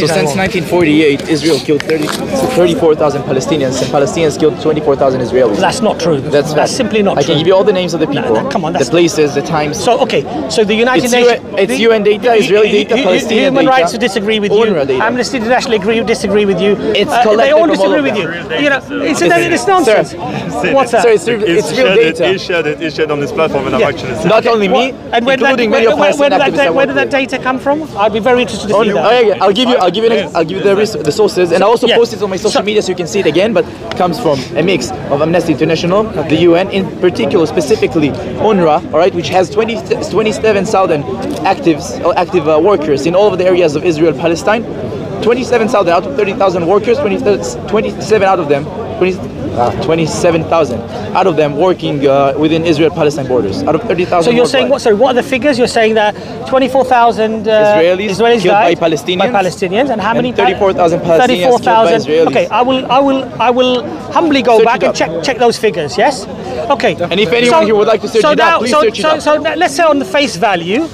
So since 1948, Israel killed 34,000 Palestinians, and Palestinians killed 24,000 Israelis. That's not true. That's simply not true. I can give you all the names of the people, come on, the places, the times. So, okay, so the United Nations... It's UN data, Israeli data, Palestinian Human data. rights disagree with you. Amnesty International disagree with you. It's they all disagree with you. You know, it's nonsense. Sir, what's that? Sir, it's real data. It's shared on this platform, and I'm actually... Not only me, including many of Palestinian activists. Where did that data come from? I'd be very interested to see that. I'll give you the sources, and I also post it on my social media so you can see it again. But it comes from a mix of Amnesty International, the UN, in particular, specifically UNRWA, all right, which has 27,000 active workers in all of the areas of Israel, Palestine. 27,000 out of 30,000 workers. 27 out of them. 27,000 out of them working within Israel-Palestine borders. Out of 30,000. So you're saying what? Sorry, what are the figures? You're saying that 24,000 Israelis killed died by Palestinians. And how many? 34,000 Palestinians killed by Israelis. Okay, I will humbly go back and check those figures. Yes. Okay. And if anyone here would like to search it up, please search it up. So let's say on the face value,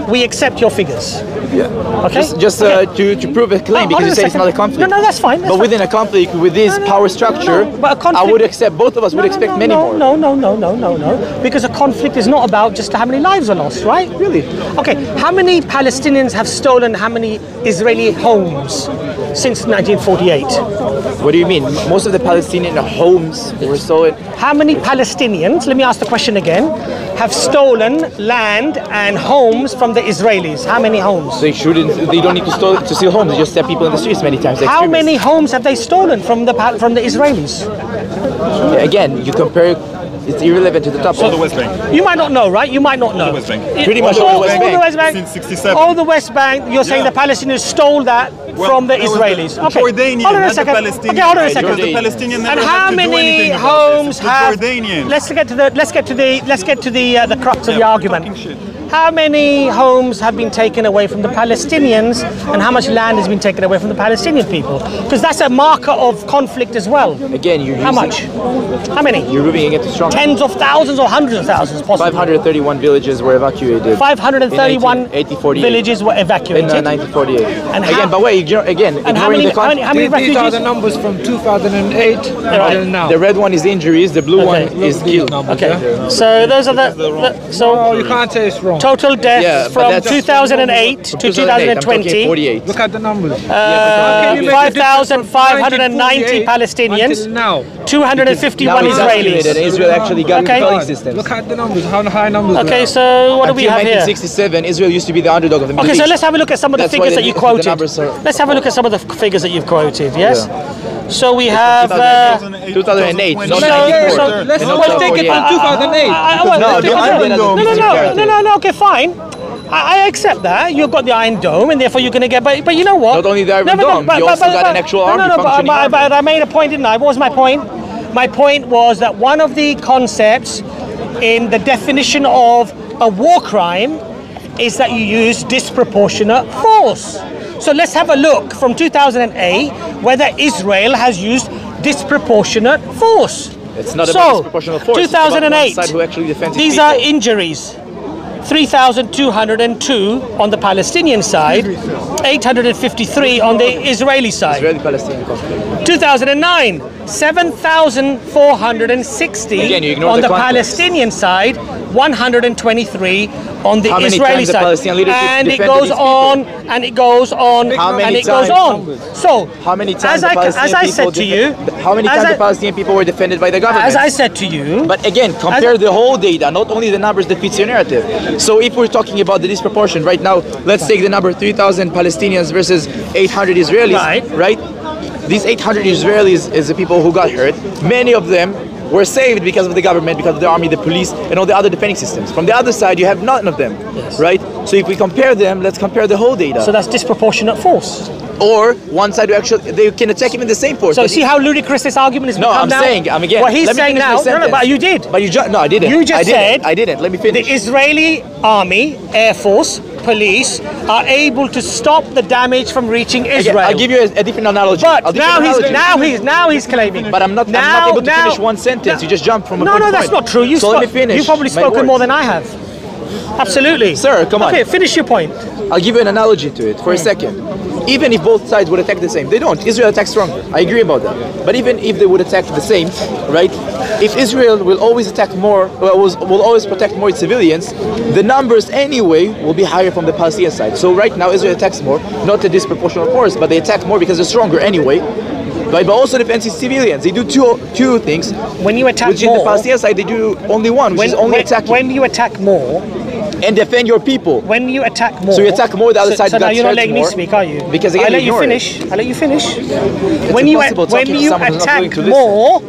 we accept your figures. Yeah. Okay. Just to prove a claim, because you say it's not a conflict. No, that's fine. But within a conflict with this power structure, I would accept. Both of us would expect many more. No. Because a conflict is not about just how many lives are lost, right? Really? Okay. How many Palestinians have stolen how many Israeli homes since 1948? What do you mean? Most of the Palestinian homes were stolen. How many Palestinians, let me ask the question again, have stolen land and homes from the Israelis? How many homes? They don't need to steal homes. They just set people in the streets many times. How many homes have they stolen from the Israelis? Again, you compare. It's irrelevant to the topic. All the West Bank. You might not know, right? You might not know. All the West Bank. Pretty much all the West Bank. Since 67. All the West Bank, you're saying the Palestinians stole that from the Israelis. Okay. Jordanian, hold on a second. Okay, hold on a second. The Palestinian never and how had to do many anything homes about this. have? Let's get to the crux of the argument. How many homes have been taken away from the Palestinians, and how much land has been taken away from the Palestinian people? Because that's a marker of conflict as well. Again, how much? How many? You're moving against strong. Tens of thousands or hundreds of thousands, possibly. 531 villages were evacuated. 531 villages were evacuated in 1948. And again, but wait, again, and how many refugees? These are the numbers from 2008 until now. The red one is injuries. The blue one is killed. Okay. So those are the you can't say it's wrong. Total deaths from 2008 to 2020. Look at the numbers. 5,590 Palestinians. Now. 251 Israelis. Israel actually got controlling systems. Look at the numbers. How high numbers? Okay, so what do we have here? 1967, Israel used to be the underdog of the Middle East. Okay, so let's have a look at some of the figures that you quoted. Let's have a look at some of the figures that you've quoted. Yes. So we have 2008. Let's take it from 2008. No. Okay, fine. I accept that. You've got the Iron Dome, and therefore you're going to get. But you know what? Not only the Iron Dome, you also got an actual army functioning. But I made a point, didn't I? What was my point? My point was that one of the concepts in the definition of a war crime is that you use disproportionate force. So let's have a look from 2008 whether Israel has used disproportionate force. It's not about disproportionate force. 2008. It's about one side who actually defends these are injuries. 3,202 on the Palestinian side, 853 on the Israeli side. Israeli-Palestinian conflict. 2009, 7,460 on the Palestinian side, 123 on the Israeli side. And it goes on, and it goes on, and it goes on. So, how many times as I said to you, how many times the Palestinian people were defended by the government? As I said to you. But again, compare the whole data, not only the numbers that fits your narrative. So if we're talking about the disproportion right now, let's take the number 3,000 Palestinians versus 800 Israelis, right? These 800 Israelis is the people who got hurt. Many of them were saved because of the government, because of the army, the police, and all the other defending systems. From the other side, you have none of them, right? So if we compare them, let's compare the whole data. So that's disproportionate force. Or one side who actually, they can attack him in the same force. So see how ludicrous this argument is become now? Again. What he's saying now, no, but you did. But no, I didn't. You just said. I didn't. Let me finish. The Israeli army, air force, police are able to stop the damage from reaching Israel. I'll give you a different analogy. But now he's claiming. But I'm not able to finish one sentence. You just jump from a point to point. No, that's not true. You've probably spoken more than I have. Absolutely. Sir, come on. Okay, finish your point. I'll give you an analogy to it for a second. Even if both sides would attack the same, they don't. Israel attacks stronger. I agree about that. But even if they would attack the same, right? If Israel will always attack more, will always protect more civilians, the numbers anyway will be higher from the Palestinian side. So right now Israel attacks more, not a disproportional force, but they attack more because they're stronger anyway. But also defends civilians. They do two things. When you attack which more, in the Palestinian side they do only one, which is only attacking. When you attack more and defend your people. When you attack more, so you attack more, the other side. So now you're not letting me speak, are you? Because again, I'll let you finish. I'll let you finish. When you attack more,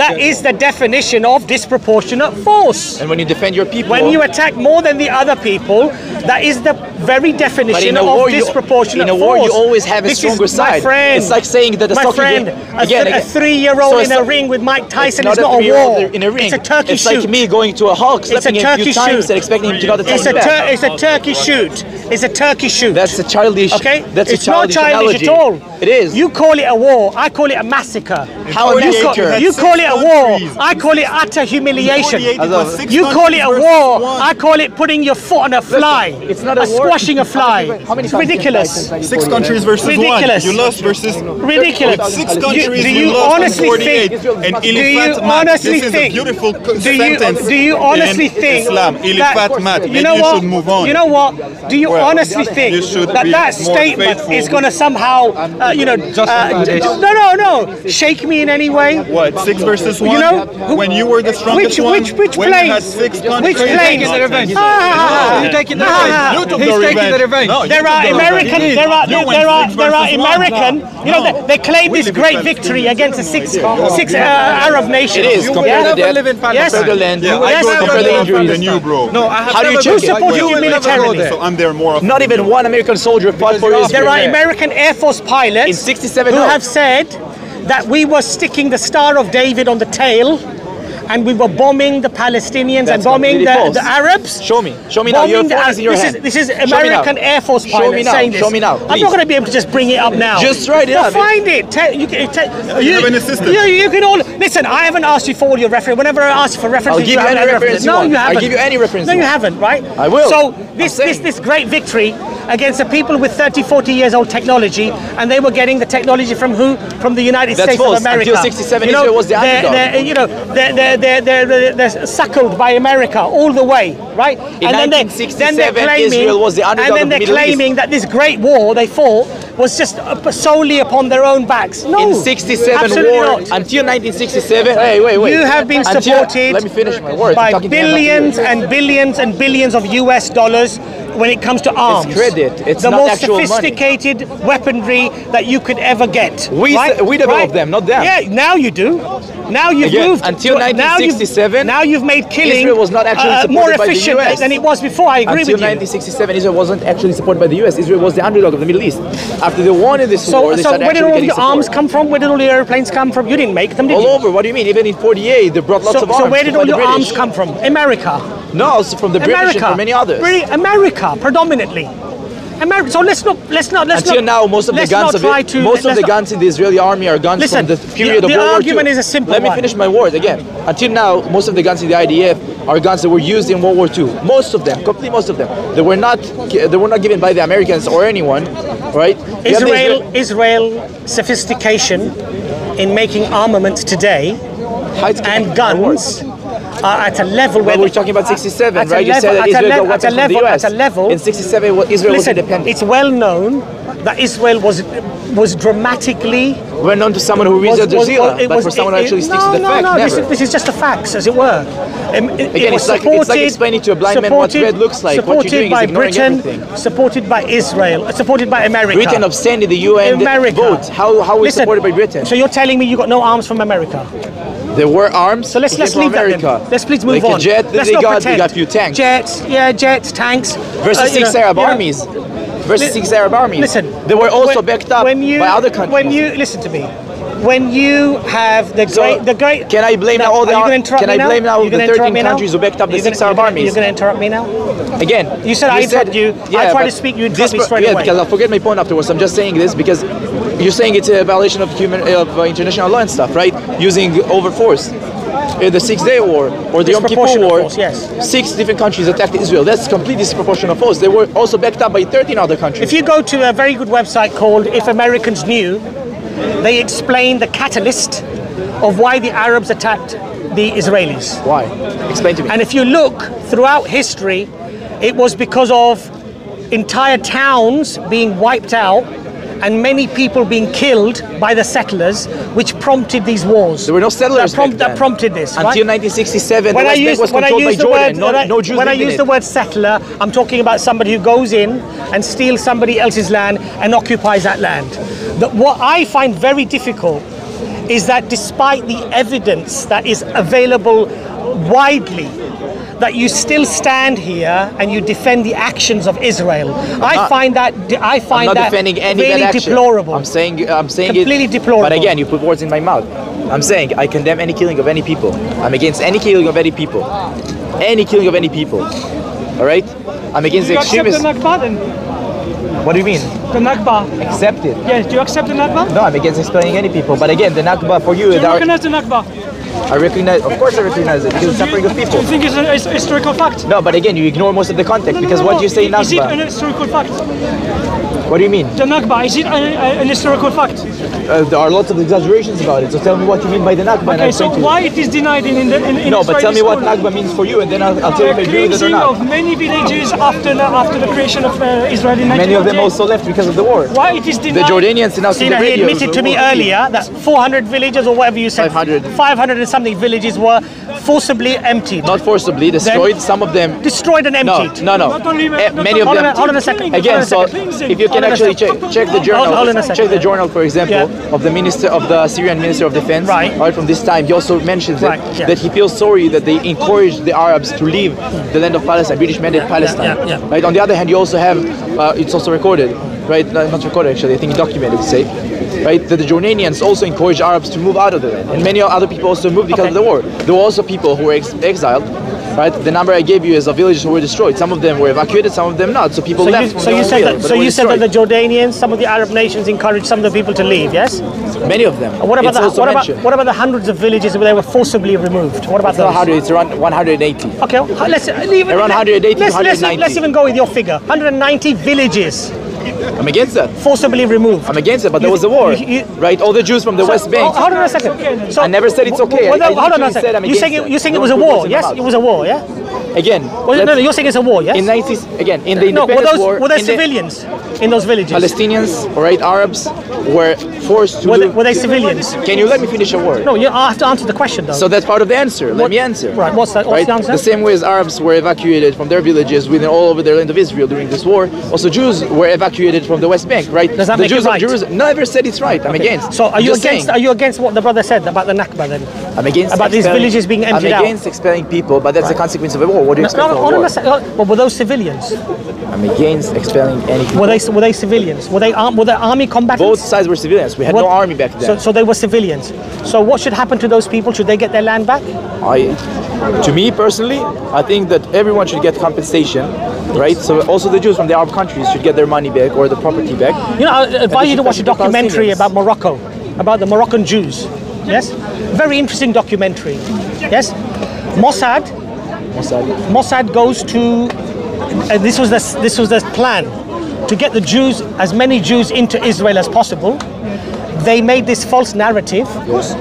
that is the definition of disproportionate force. And when you defend your people, when you attack more than the other people, that is the very definition of disproportionate force. In a war, you always have a stronger side. Friend, it's like saying that a 3-year-old in a ring with Mike Tyson is not a war. In a ring. It's a turkey shoot. It's like me going to a Hulk, slapping him a few times and expecting him to not attack me back. It's a turkey shoot. It's a turkey shoot. That's a childish. Okay, that's it's not childish analogy. at all. It is. You call it a war. I call it a massacre. How you call it a war. I call it utter humiliation. You call it a war. I call it putting your foot on a fly. It's not a war. Squashing a fly. It's ridiculous. 6 countries versus ridiculous. 1. You lost versus ridiculous. 6 countries. Do you honestly think? And Do you honestly think? Do you honestly think Islam? You know what? Should move on. You know what? Do you honestly think that statement is going to somehow, no, shake me in any way? What? 6 versus 1? You know, when you were the strongest one. Which when planes? You had 6 countries. Which planes? He's taking the revenge. No, there are American. You know, they claim this great victory against the six Arab nations. It is compared to that. Yes. Compared to the land. Yes. Compared to the injuries. Than you, bro. No, I have How do you check it? Supported you militarily. So I'm there more. Not even one American soldier fought for Israel. There are American Air Force pilots in 67 who have said that we were sticking the Star of David on the tail and we were bombing the Palestinians and bombing the Arabs. Show me now. Your phone is in your hand. This is American Air Force pilots saying this. Show me now. I'm not going to be able to just bring it up now. Just write it up. Find it. You have an assistant. You can all listen. I haven't asked you for all your reference. Whenever I ask you for references, I'll give you any reference you want. you haven't. I'll give you any reference. No, you haven't. Right? I will. So this great victory against the people with 30, 40 years old technology, and they were getting the technology from who? From the United States of America. Until 67, Israel was the underdog. They're suckled by America all the way, right? In 1967, Israel was the underdog of the Middle East. And then they're claiming that this great war they fought was just solely upon their own backs. No, in 67 war, until 1967. Hey, wait. You have been supported let me finish my word. by billions and billions and billions of US dollars when it comes to arms. It's credit. It's the not most actual sophisticated weaponry that you could ever get. We developed them, not them. Yeah, now you do. Now you've moved until 1967. Now you've made killing Israel was not actually more supported by the efficient US. than it was before. I agree with you. Until 1967, Israel wasn't actually supported by the US. Israel was the underdog of the Middle East. After they won in this war, they so started where did all getting the arms come from? Where did all the airplanes come from? You didn't make them, did all you? Over. What do you mean? Even in 48, they brought lots of arms. So where did all your arms come from? America. No, it's from the British and from many others. America, predominantly. America. So let's not. Until now, most of the guns in the Israeli army are guns from the period of World War II. The argument is a simple one. Let me finish my word again. Until now, most of the guns in the IDF are guns that were used in World War II. Most of them, completely most of them. They were not given by the Americans or anyone, right? Israel sophistication in making armaments today and guns are at a level where we're talking about 67, right? You said that Israel got weapons from the US. At a level, in 67, Israel was independent. It's well known that Israel was dramatically well known to someone who reads Al Jazeera, but for someone who actually sticks to the facts, never. This is just the facts, as it were. Again, it's like explaining to a blind man what red looks like. What you're doing is ignoring everything. Supported by Israel, supported by America. Britain abstained in the UN vote. How is supported by Britain? So you're telling me you got no arms from America? There were arms. So let's leave that then. Let's please move on. Like a jet that they got a few tanks. Jets, tanks. Versus 6 Arab armies. Versus 6 Arab armies. Listen, they were also backed up by other countries. Listen to me. When you have the great. Can I blame now all the? Can I blame now the 13 countries who backed up the 6 Arab armies? You're going to interrupt me now? Again, you said I interrupt you. I try to speak. You interrupt me straight away. Yeah, because I'll forget my point afterwards. I'm just saying this because you're saying it's a violation of international law and stuff, right? Using over force. in the 6-day war or the Yom Kippur Disproportionate war, force, yes. 6 different countries attacked Israel. That's completely disproportionate force. They were also backed up by 13 other countries. If you go to a very good website called If Americans Knew, they explain the catalyst of why the Arabs attacked the Israelis. Why? Explain to me. And if you look throughout history, it was because of entire towns being wiped out and many people being killed by the settlers, which prompted these wars. There were no settlers that prompted this. Until 1967, when the West Bank was controlled by Jordan. No Jews when I lived in use it. the word settler, I'm talking about somebody who goes in and steals somebody else's land and occupies that land. What I find very difficult is that despite the evidence that is available widely, that you still stand here and you defend the actions of Israel. I find that I'm not defending any really bad action. deplorable. I'm saying completely it, deplorable. But again, you put words in my mouth. I'm saying I condemn any killing of any people. I'm against any killing of any people. Any killing of any people. All right? I'm against the extremists. Do you accept the Nakba then? What do you mean? The Nakba. Accept it? Yes, do you accept the Nakba? No, I'm against explaining any people. But again, the Nakba for you Do you recognize the Nakba? I recognize, of course I recognize it, because it's suffering of people. Do you think it's a historical fact? No, but again, you ignore most of the context, because what you say Nakba. Is it an historical fact? What do you mean? The Nakba, is it an historical fact? There are lots of exaggerations about it, so tell me what you mean by the Nakba. Okay, so why it is denied in no, but tell me what school? Nakba means for you, and then I'll tell you if I agree with it or Cleansing not. of many villages after the creation of Israel in 1948. Many of them also left because of the war. Why it is denied? The Jordanians now see the He radio. admitted to me earlier that 400 villages or whatever you said, 500 and something villages were forcibly emptied. Not forcibly, destroyed, some of them. Destroyed and emptied. No. Not only- Many of Hold them. on a second. Again, so if you can actually check the journal, Hold on a second. check the journal, for example, of the Syrian Minister of Defense. Right. From this time, he also mentions Right, yeah. that he feels sorry that they encouraged the Arabs to leave the land of Palestine, British Mandate Palestine. yeah. Right. On the other hand, you also have it's also recorded, right? Not recorded actually. I think documented. Say, right, that the Jordanians also encouraged Arabs to move out of the land, and many other people also moved because of the war. There were also people who were exiled. Right, the number I gave you is of villages who were destroyed. Some of them were evacuated, some of them not. So people left. So you said that the Jordanians, some of the Arab nations, encouraged some of the people to leave. Yes. Many of them. What about the hundreds of villages where they were forcibly removed? What about It's those? not 100. It's around 180. Okay, let's leave it. Around 180 to 190. Let's even go with your figure. 190 villages I'm against that. forcibly removed. I'm against it, but there was a war, right? All the Jews from the West Bank. Hold on a second. So, I never said it's okay. Hold on a literally said second. I'm You against saying it. you saying it Don't was a put war? words in my Yes, mouth. it was a war. Yeah. Again, No, you're saying it's a war. Yes. in 90s, again, in the No, independence war, were there in the civilians in those villages? Palestinians, all right, Arabs were forced to Were they civilians? Can you let me finish a word? No, you have to answer the question though. So that's part of the answer. Let me answer. Right. What's that? What's Right? the answer? The same way as Arabs were evacuated from their villages within all over the land of Israel during this war, also Jews were evacuated from the West Bank, right? Does that the make Jews it right? of Jerusalem never said it's right. I'm against. So are you Just against? saying. Are you against what the brother said about the Nakba then? I'm against about these expelling- villages being emptied out? I'm against expelling people, but that's the consequence of a war. What do you expect from a Hold on war? a second. Well, were those civilians? I'm against expelling any people. Were they civilians? Were they army combatants? Both sides were civilians. We had no army back then. So they were civilians. So what should happen to those people? Should they get their land back? To me personally, I think that everyone should get compensation, right? So also the Jews from the Arab countries should get their money back or the property back. You know, I advise you to watch a should pay documentary Palestinians. about Morocco, about the Moroccan Jews. Yes, very interesting documentary. Yes, Mossad goes to. This was the plan to get the Jews, as many Jews into Israel as possible. They made this false narrative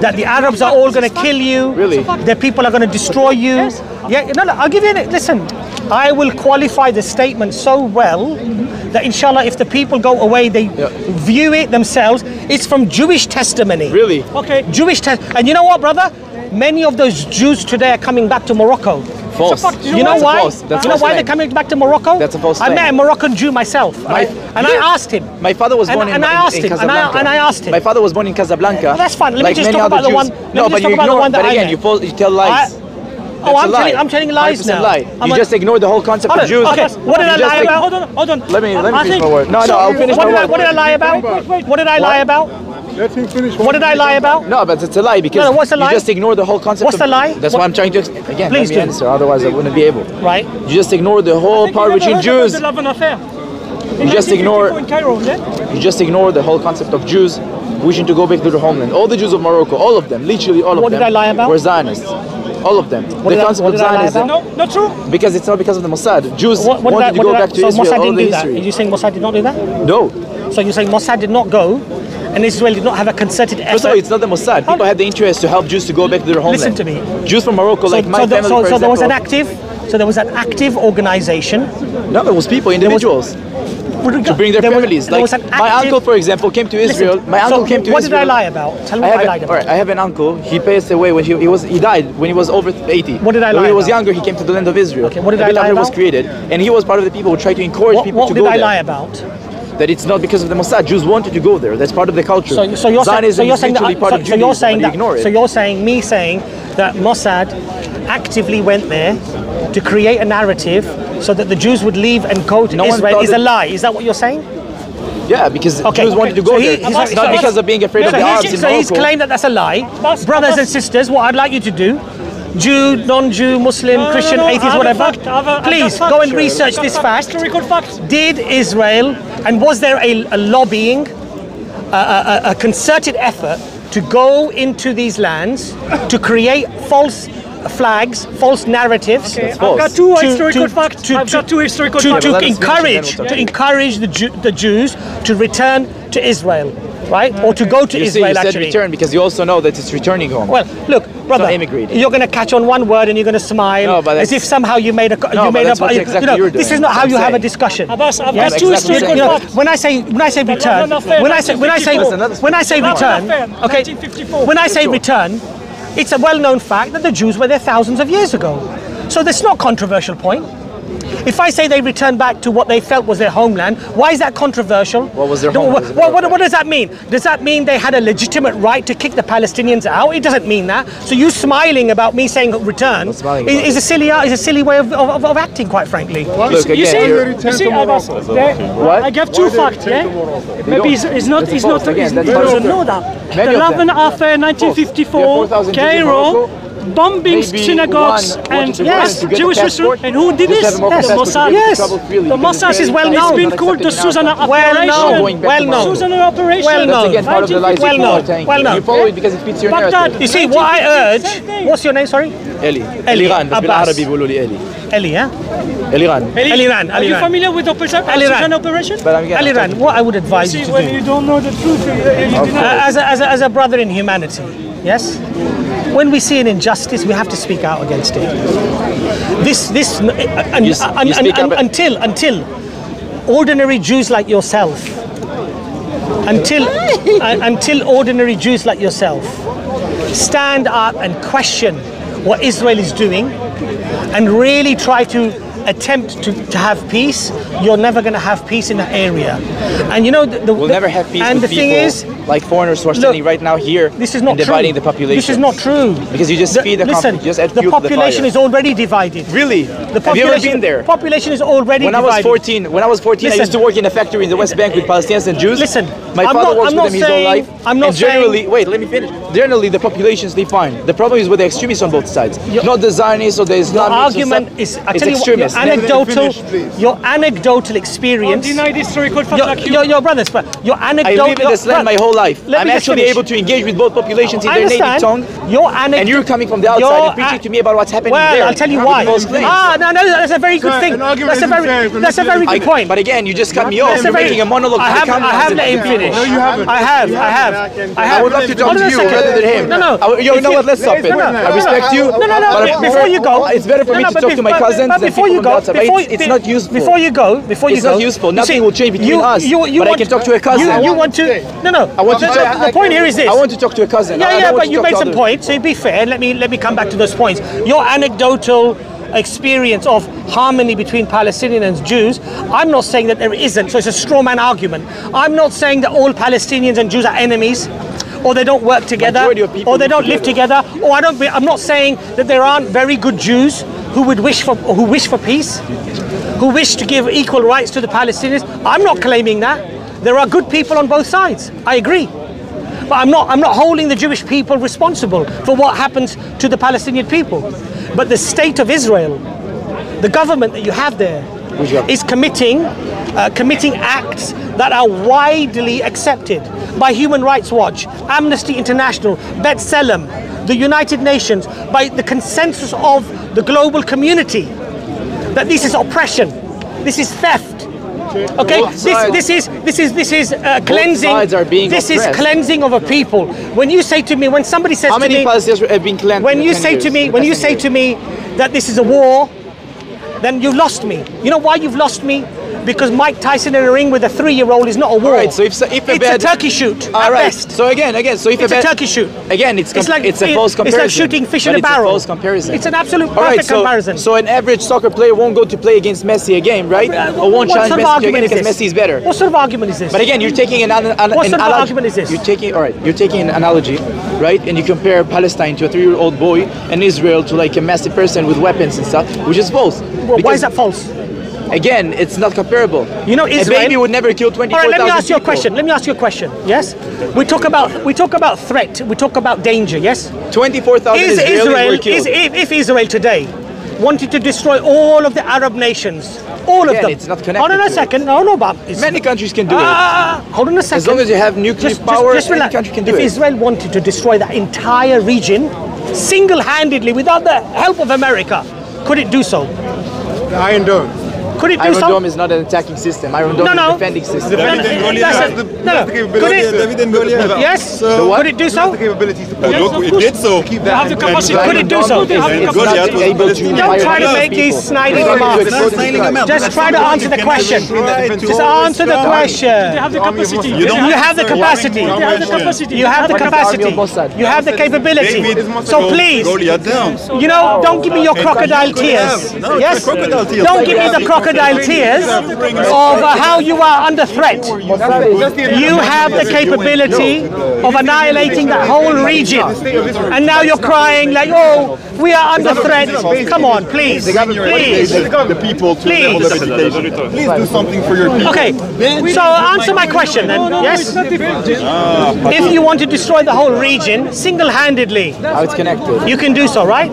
that the Arabs are all going to kill you. Really? The people are going to destroy you. Yeah, no, I'll give you. Listen, I will qualify the statement so well that inshallah, if the people go away, they view it themselves. It's from Jewish testimony. Really? Okay. And you know what, brother? Many of those Jews today are coming back to Morocco. False. You know why? False. That's You know false why claim. they're coming back to Morocco? That's a false I claim. met a Moroccan Jew myself, right? And I asked him. My father was born in Casablanca. And I asked him. My father was born in Casablanca. Well, that's fine. Let me like just many talk about other the one. Jews. Let No, me but just you talk about the ignore. one that But I again, met. you tell lies. I'm telling lies That's now. a lie. You just ignore the whole concept of Jews. Okay, what did I You just lie about? Hold on. Let me I finish think- my word. No, I'll finish my word. What did I lie about? What did I lie about? Let him finish. What did I lie about? No, but it's a lie because No, what's the lie? you just ignore the whole concept. What's of, the lie? That's What- why I'm trying to again. Please let me do. answer. Otherwise, I wouldn't be able. Right. You just ignore the whole part between Jews. The love and affair. You just ignore. In Cairo, yeah? You just ignore the whole concept of Jews wishing to go back to their homeland. All the Jews of Morocco, all of them, literally all of them, What did I lie about? were Zionists. All of them. What did I lie about? No, not true. Because it's not because of the Mossad. Jews What wanted to go back to so Israel. Mossad All didn't the do that? Are history. you saying Mossad did not do that? No. So you're saying Mossad did not go, and Israel did not have a concerted effort? First of all, it's not the Mossad. People had the interest to help Jews to go back to their homeland. Listen to me. Jews from Morocco, like my family, for so there was an example. active. So there was an active organization. No, it was people, individuals. To bring their families. Like my uncle, for example, came to Israel. My uncle came to What Israel. did I lie about? Tell me what I lied about. All right, I have an uncle. He passed away when he died when he was over 80. What did I lie When he was about? younger, he came to the land of Israel. Okay, what did The I lie Bible was about? created, and he was part of the people who tried to encourage people What to did go I there. lie about? That it's not because of the Mossad. Jews wanted to go there. That's part of the culture. So you're Zionism is saying literally part of so you're Judaism, saying and you that. ignore it. So you're saying that Mossad actively went there to create a narrative so that the Jews would leave and go to No one Israel thought is a that- lie. Is that what you're saying? Yeah, because Okay. Jews wanted to go So there. he's Not because of being afraid of the Arabs in So he's Morocco. claimed that that's a lie. Brothers and sisters, what I'd like you to do, Jew, non-Jew, Muslim, Christian, atheist, whatever, please go and research this fact. Historical fact. Did Israel, and was there a lobbying, a concerted effort to go into these lands to create false flags, false narratives, I've got two historical facts. to encourage the Jews to return to Israel, right? Or to go to You see, Israel you said actually. return because you also know that it's returning home. Well, look, brother, immigrating. you're going to catch on one word and you're going to smile No, but as if somehow you made a. No, you but made that's up. what exactly you're This doing. is not how I'm you have a saying. discussion. Abbas, I've Yes? got two exactly historical what I'm saying. facts. When I say return, when I say return, okay, 1954. when I say return, it's a well-known fact that the Jews were there thousands of years ago. So that's not a controversial point. If I say they returned back to what they felt was their homeland, why is that controversial? What was their homeland? What does that mean? Does that mean they had a legitimate right to kick the Palestinians out? It doesn't mean that. So you smiling about me saying return is a silly way of acting, quite frankly. Look, You again, see, Abbas, What? I gave two facts, yeah? Maybe it's not, That's he false. Again, that's false. doesn't know that. Many The of them. 11 affair, 1954, 4,000 Jews in Cairo, Morocco. bombings, Maybe synagogues, one and wanted to go to get Jewish a history. passport. And who did Just this? have a Moroccan The passport to Mossad. get to Yes. travel freely The because Mossad it's is well very known. It's not been called the accepted in our Susanna country. Well known. operation. Going back to Well known. Morocco. Susanna operation. Well known. That's again part of the lies Well people known. are telling Well you. known. You follow it because it fits your Baghdad. narrative. You see, what I urge. Same thing. What's your name? Sorry, Eli. Eli, Eliran. بس Abbas. بالعربي بيقولوا لي Eli. Eli, huh? Eliran. Eliran. Are you Eliran. familiar with Operation Eliran. Susanna operation? But I'm getting Aliran, what I would advise you See, to when do, you don't know the truth, you deny. as a brother in humanity, yes, when we see an injustice, we have to speak out against it. You speak up. Until ordinary Jews like yourself, until ordinary Jews like yourself stand up and question what Israel is doing and really try to attempt to have peace, you're never going to have peace in that area. And you know, We'll never have peace and with the thing people is, like foreigners who are standing right now here this is not and dividing true. the population. This is not true. Because you just feed the listen, conflict, you just add the fuel to the population fire. is already divided. Really? The Have you ever been there? Population is already When I divided. was 14, I used to work in a factory in the West Bank with Palestinians and Jews. Listen, my I'm father not- works I'm with not them his whole saying- life. I'm not and generally, wait, let me finish. Generally, the populations they find. The problem is with the extremists on both sides, not the Zionists or the Your Islamics. argument is, I it's tell you what, extremists. your anecdotal experience. Don't deny the historical fact like you. Your brothers, but your I anecdotal. live in this land my whole life. Let I'm me just actually finish. able to engage with both populations in I their native understand. tongue. Your anecdotal. And you're coming from the outside and preaching to me about what's happening Well, there. I'll tell you with why. false claims. No, that's a very good thing. That's a very good point. But again, you just cut me off. That's a You're very- making a monologue. I have let him finish. No, you haven't. I have. I would love to talk Hold on to a you second. rather than him. No. You know what? Let's stop it. No. I respect you. No. but Before you go, it's better for me to talk to my cousins than before people you from the go, outside. It's not useful. Before you go, It's not useful. you Nothing see, will change between us. But I can talk to a cousin. You want to? No. I want to talk. The point here is this. I want to talk to a cousin. I Yeah, don't want but to you talk made to some others. points. So be fair. Let me come back to those points. Your anecdotal experience of harmony between Palestinians and Jews, I'm not saying that there isn't. So it's a straw man argument. I'm not saying that all Palestinians and Jews are enemies, or they don't work together, Majority of people or they live don't live together. Or I'm not saying that there aren't very good Jews who wish for peace, who wish to give equal rights to the Palestinians. I'm not claiming that. There are good people on both sides. I agree. But I'm not holding the Jewish people responsible for what happens to the Palestinian people. But the state of Israel, the government that you have there, is committing acts that are widely accepted by Human Rights Watch, Amnesty International, B'Tselem, the United Nations, by the consensus of the global community, that this is oppression, this is theft. Okay, this is cleansing. This is cleansing of a people. When you say to me, when somebody says how to me, many Palestinians have been cleansed? when you say to me that this is a war, then you've lost me. You know why you've lost me? Because Mike Tyson in a ring with a 3-year-old is not a war. Right, so if it's a turkey shoot. All right. So again, so if it's a turkey shoot. Again, it's a false comparison. It's like shooting fish in a barrel. It's a false comparison. It's an absolute perfect comparison. So an average soccer player won't go to play against Messi a game, right? Or won't challenge Messi again because Messi is better. What sort of argument is this? But again, you're taking an analogy. What sort of argument is this? You're taking an analogy, right? And you compare Palestine to a 3-year-old boy and Israel to like a massive person with weapons and stuff, which is false. Well, why is that false? Again, it's not comparable. You know, Israel, a baby would never kill 24,000 All right, let me ask you a people. question. Let me ask you a question. Yes, we talk about threat. We talk about danger. Yes. 24,000 Israelis were killed. If Israel today wanted to destroy all of the Arab nations, all of them. It's not connected. Hold on a second. No, but many countries can do it. Hold on a second. As long as you have nuclear power, any country can do it. If Israel wanted to destroy that entire region single-handedly without the help of America, could it do so? Iron Dome. Could it do Iron so? Dome is not an attacking system. Iron Dome is a defending system. David and Goliath. Could it? Yes. Could it do so? The capabilities to look, it did so. They have the capacity. Could it do so? Don't try to make these sniding remarks. Just try to answer the question. Just answer the question. They have the capacity. You have the capacity. They have the capacity. You have the capacity. You have the capability. So please, you know, don't give me your crocodile tears. Yes? Don't give me the crocodile tears of how you are under threat. You have the capability of annihilating that whole region. And now you're crying like, oh, we are under threat. Come on, please. Please. The people to level the vegetation. Please do something for your people. Okay, so answer my question then. Yes? If you want to destroy the whole region single-handedly, How it's connected. you can do so, right?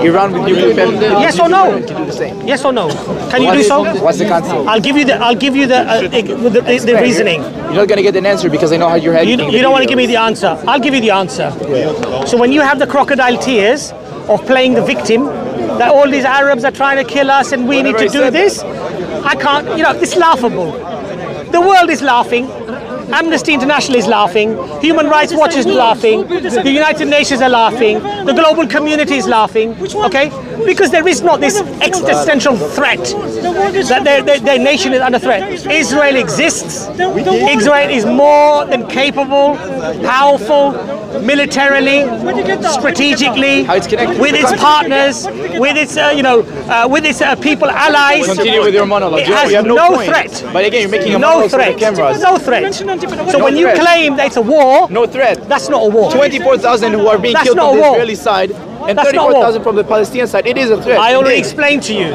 Iran with nuclear weapons. Yes or no? Can do the same. Yes or no? Can you do so? What's the concept? I'll give you the reasoning. You're not gonna get an answer because I know how you're heading. You don't want to give me the answer. I'll give you the answer. So when you have the crocodile tears of playing the victim, that all these Arabs are trying to kill us and we need to do this, I can't, it's laughable. The world is laughing. Amnesty International is laughing. Human Rights Watch is laughing. The United Nations are laughing. The global community is laughing. Okay? Because there is not this existential threat that their nation is under threat. Israel exists. Israel is more than capable, powerful, militarily, strategically, with its partners, with its people allies. Continue with your monologue. It has you have no point. threat. But again, you're making a No monologue for threat. the cameras. No threat. So when you threat. claim that it's a war, No threat. that's not a war. 24,000 who are being That's killed not on the a war. Israeli side and That's not a war. 34,000 from the Palestinian side. It is a threat. I already It is. explained to you.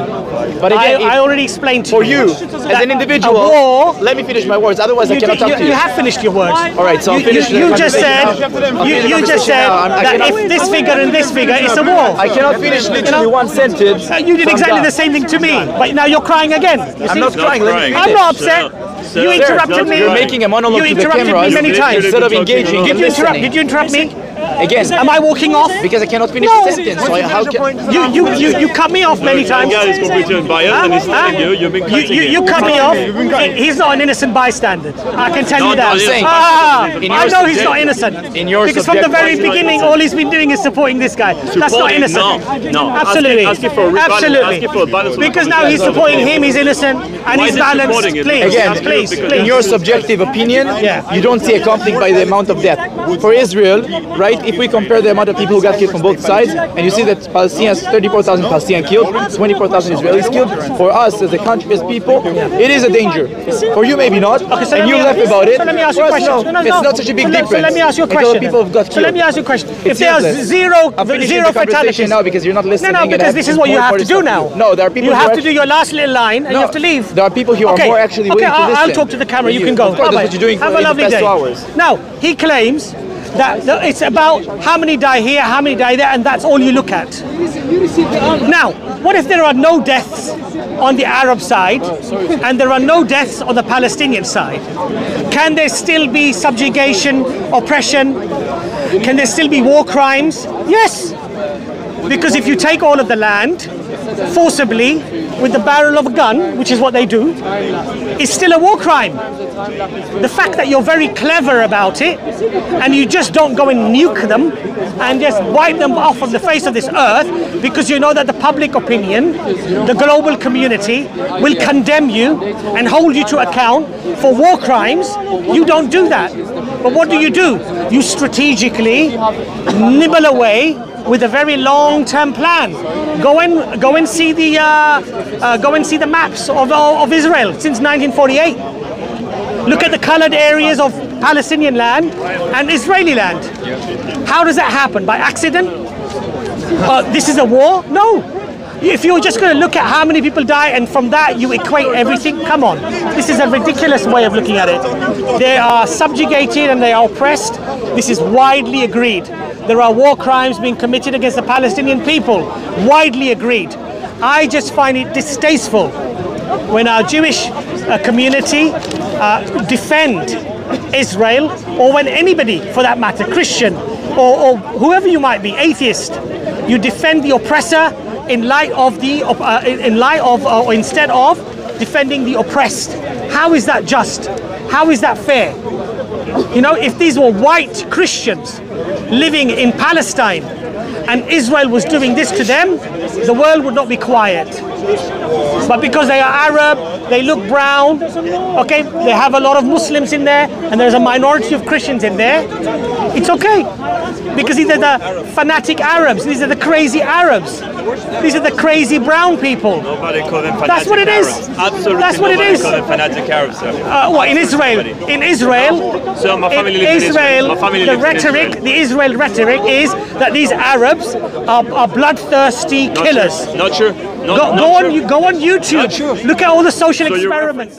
But again, I already explained to for you. you, as an individual, a war, let me finish my words. Otherwise, I cannot talk to you. you have finished your words. All right, so I'll finish the you just said conversation now. you just said that if this figure and this figure is a war. I cannot finish literally one sentence. You did from exactly God. the same thing to me, but now you're crying again. You I'm see? not crying. Let me finish. I'm not upset. You interrupted me. You're making a monologue You to the interrupted cameras me many times. instead of engaging. Did and you interrupt? listening. Did you interrupt me? Again, Am I walking off? because I cannot finish No. the sentence. So how can You cut me off many times. is completely unbiased and he's telling you, you've been cutting You cut me off. He's not an innocent bystander. I can tell you that. I'm saying, in I your know he's not innocent. in your Because from the very subjective- beginning, all he's been doing is supporting this guy. That's not innocent. No. Absolutely. Asking for a rebalance, Absolutely. asking for a balance. Because now he's supporting him. He's innocent and he's is he balanced. supporting it? Please, Again, please, because please. in your subjective opinion, Yeah. you don't see a conflict by the amount of death. For Israel, right, if we compare the amount of people who got killed from both sides, and you see that Palestinians, 34,000 Palestinians killed, 24,000 Israelis killed, for us as a country, as people, it is a danger. For you, maybe not, So and let you me- laugh about it. So let me ask For you a us, question. no, it's not such a big difference. So let me ask you a Because question. people have got So killed. let me ask you a question. If It's there's useless. zero I'm finishing zero the conversation fatalities now because you're not listening. No, and I because this is what you more have to do important now. stuff. No, there are people You who have are to do your last little line and you have to leave. There are people who are more actually willing to listen. I'll talk to the camera. than You can go. Of course, that's Bye-bye. what you're doing Have for a the lovely past day. 2 hours. Now, he claims that it's about how many die here, how many die there, and that's all you look at. Now, what if there are no deaths on the Arab side and there are no deaths on the Palestinian side? Can there still be subjugation, oppression? Can there still be war crimes? Yes, because if you take all of the land forcibly with the barrel of a gun, which is what they do, it's still a war crime. The fact that you're very clever about it and you just don't go and nuke them and just wipe them off from the face of this earth because you know that the public opinion, the global community will condemn you and hold you to account for war crimes, you don't do that. But what do? You strategically nibble away with a very long-term plan. Go and see the maps of Israel since 1948. Look at the colored areas of Palestinian land and Israeli land. How does that happen? By accident? This is a war? No. If you're just going to look at how many people die and from that you equate everything, come on. This is a ridiculous way of looking at it. They are subjugated and they are oppressed. This is widely agreed. There are war crimes being committed against the Palestinian people. Widely agreed. I just find it distasteful when our Jewish community defend Israel, or when anybody, for that matter, Christian or whoever you might be, atheist, you defend the oppressor instead of defending the oppressed. How is that just? How is that fair? You know, if these were white Christians living in Palestine and Israel was doing this to them, the world would not be quiet. But because they are Arab, they look brown, okay, they have a lot of Muslims in there, and there's a minority of Christians in there, it's okay. Because these are the fanatic Arabs, these are the crazy Arabs, these are the crazy brown people. Nobody call them fanatic That's what it is. Arabs. Absolutely. That's what it is. Call them fanatic Arabs, sir. What, in Israel? In Israel, So my family lives in Israel. My family the lives in rhetoric, Israel. the Israel rhetoric is that these Arabs are bloodthirsty killers. Not sure. Go on YouTube. Look at all the social experiments.